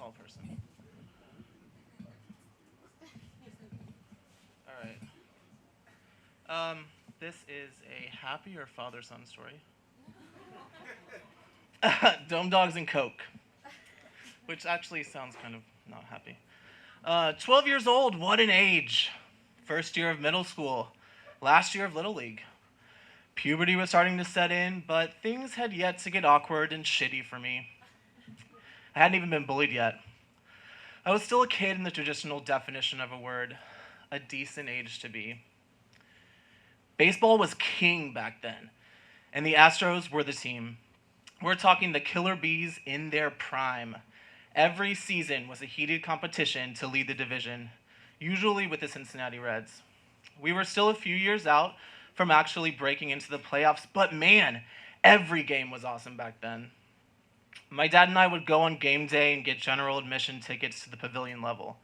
tall person. All right. This is a happier father-son story. Dome dogs and Coke, which actually sounds kind of not happy. 12 years old, what an age. First year of middle school, last year of Little League. Puberty was starting to set in, but things had yet to get awkward and shitty for me. I hadn't even been bullied yet. I was still a kid in the traditional definition of a word, a decent age to be. Baseball was king back then, and the Astros were the team. We're talking the Killer Bees in their prime. Every season was a heated competition to lead the division, usually with the Cincinnati Reds. We were still a few years out from actually breaking into the playoffs, but man, every game was awesome back then. My dad and I would go on game day and get general admission tickets to the pavilion level.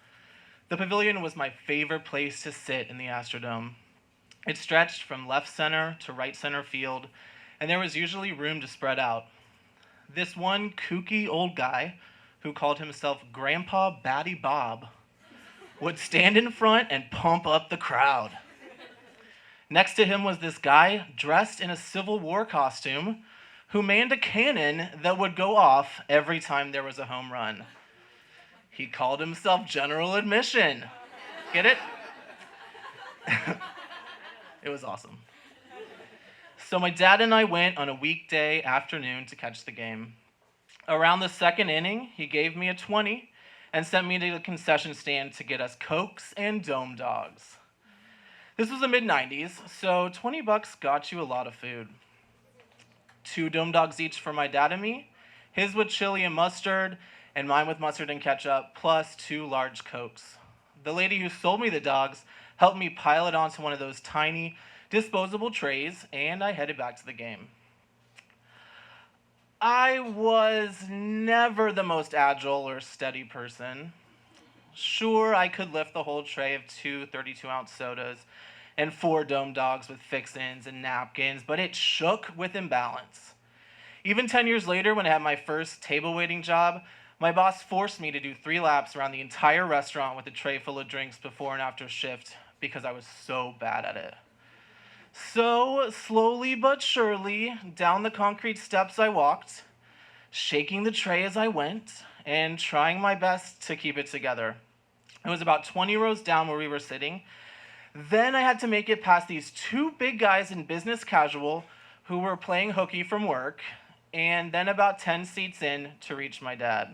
The pavilion was my favorite place to sit in the Astrodome. It stretched from left center to right center field, and there was usually room to spread out. This one kooky old guy, who called himself Grandpa Batty Bob, would stand in front and pump up the crowd. Next to him was this guy dressed in a Civil War costume who manned a cannon that would go off every time there was a home run. He called himself General Admission. Get it? It was awesome. So my dad and I went on a weekday afternoon to catch the game. Around the second inning, he gave me a 20 and sent me to the concession stand to get us Cokes and Dome Dogs. This was the mid-90s, so $20 got you a lot of food. 2 Dome Dogs each for my dad and me, his with chili and mustard, and mine with mustard and ketchup, plus 2 large Cokes. The lady who sold me the dogs helped me pile it onto one of those tiny, disposable trays, and I headed back to the game. I was never the most agile or steady person. Sure, I could lift the whole tray of 2 32-ounce sodas and 4 Dome Dogs with fix-ins and napkins, but it shook with imbalance. Even 10 years later, when I had my first table waiting job, my boss forced me to do 3 laps around the entire restaurant with a tray full of drinks before and after shift because I was so bad at it. So, slowly but surely, down the concrete steps I walked, shaking the tray as I went, and trying my best to keep it together. It was about 20 rows down where we were sitting. Then I had to make it past these 2 big guys in business casual who were playing hooky from work, and then about 10 seats in to reach my dad.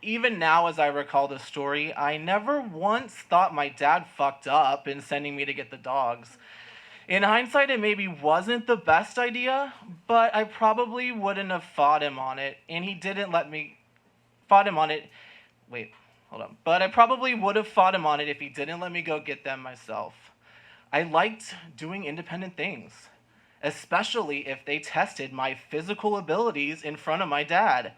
Even now, as I recall the story, I never once thought my dad fucked up in sending me to get the dogs. In hindsight, it maybe wasn't the best idea, but I probably wouldn't have fought him on it, and he didn't let me fought him on it. Wait, hold on. But I probably would have fought him on it if he didn't let me go get them myself. I liked doing independent things, especially if they tested my physical abilities in front of my dad.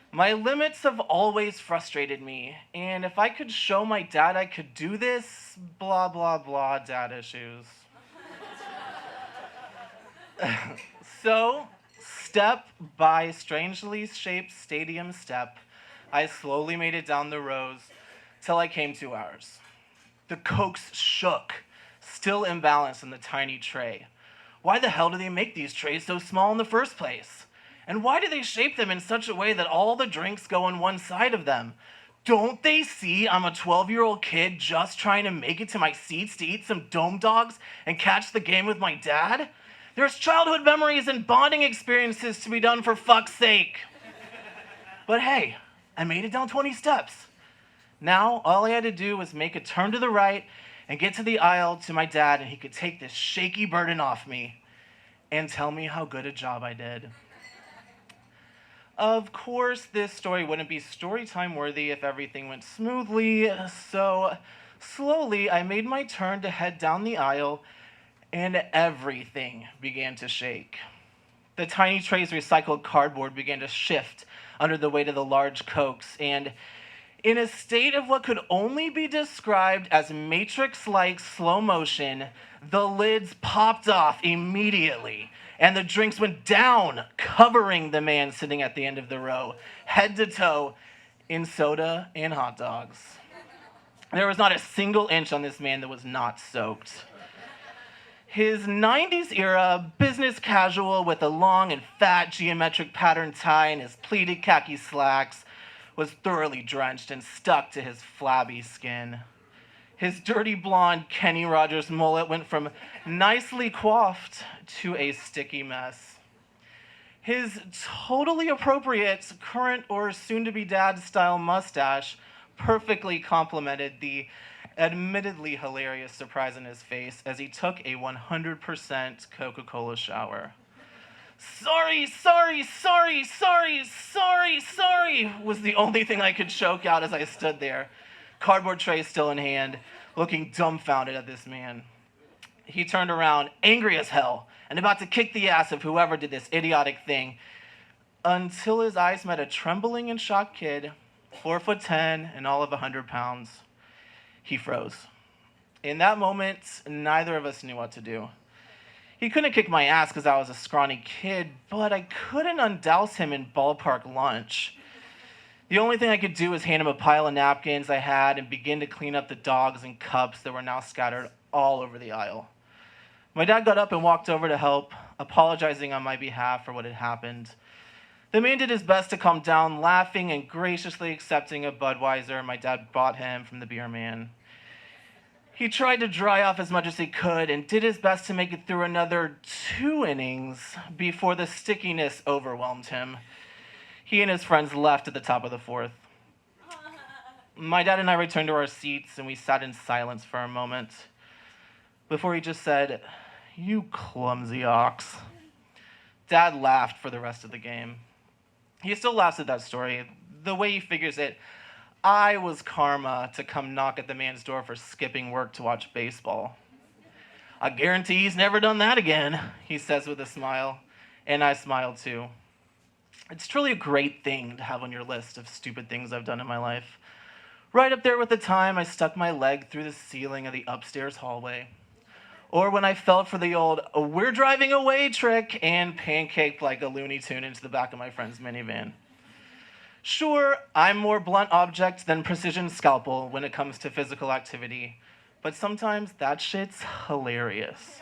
My limits have always frustrated me, and if I could show my dad I could do this, blah, blah, blah, dad issues. So, step by strangely shaped stadium step, I slowly made it down the rows till I came to ours. The Cokes shook, still imbalanced in the tiny tray. Why the hell do they make these trays so small in the first place? And why do they shape them in such a way that all the drinks go on one side of them? Don't they see I'm a 12-year-old kid just trying to make it to my seats to eat some Dome Dogs and catch the game with my dad? There's childhood memories and bonding experiences to be done, for fuck's sake. But hey, I made it down 20 steps. Now, all I had to do was make a turn to the right and get to the aisle to my dad, and he could take this shaky burden off me and tell me how good a job I did. Of course, this story wouldn't be storytime worthy if everything went smoothly, so slowly I made my turn to head down the aisle, and everything began to shake. The tiny tray's recycled cardboard began to shift under the weight of the large Cokes, and in a state of what could only be described as Matrix-like slow motion, the lids popped off immediately, and the drinks went down, covering the man sitting at the end of the row, head to toe, in soda and hot dogs. There was not a single inch on this man that was not soaked. His 90s era business casual with a long and fat geometric pattern tie and his pleated khaki slacks was thoroughly drenched and stuck to his flabby skin. His dirty blonde Kenny Rogers mullet went from nicely coiffed to a sticky mess. His totally appropriate current or soon-to-be dad style mustache perfectly complemented the admittedly hilarious surprise in his face as he took a 100% Coca-Cola shower. Sorry was the only thing I could choke out as I stood there, cardboard tray still in hand, looking dumbfounded at this man. He turned around, angry as hell, and about to kick the ass of whoever did this idiotic thing, until his eyes met a trembling and shocked kid, 4'10" and all of 100 pounds. He froze. In that moment, neither of us knew what to do. He couldn't kick my ass because I was a scrawny kid, but I couldn't undouse him in ballpark lunch. The only thing I could do was hand him a pile of napkins I had and begin to clean up the dogs and cups that were now scattered all over the aisle. My dad got up and walked over to help, apologizing on my behalf for what had happened. The man did his best to calm down, laughing and graciously accepting a Budweiser my dad bought him from the beer man. He tried to dry off as much as he could and did his best to make it through another 2 innings before the stickiness overwhelmed him. He and his friends left at the top of the 4th. My dad and I returned to our seats and we sat in silence for a moment before he just said, "You clumsy ox." Dad laughed for the rest of the game. He still laughs at that story. The way he figures it, I was karma to come knock at the man's door for skipping work to watch baseball. "I guarantee he's never done that again," he says with a smile, and I smile too. It's truly a great thing to have on your list of stupid things I've done in my life. Right up there with the time I stuck my leg through the ceiling of the upstairs hallway. Or when I fell for the old "we're driving away" trick and pancaked like a Looney Tune into the back of my friend's minivan. Sure, I'm more blunt object than precision scalpel when it comes to physical activity, but sometimes that shit's hilarious.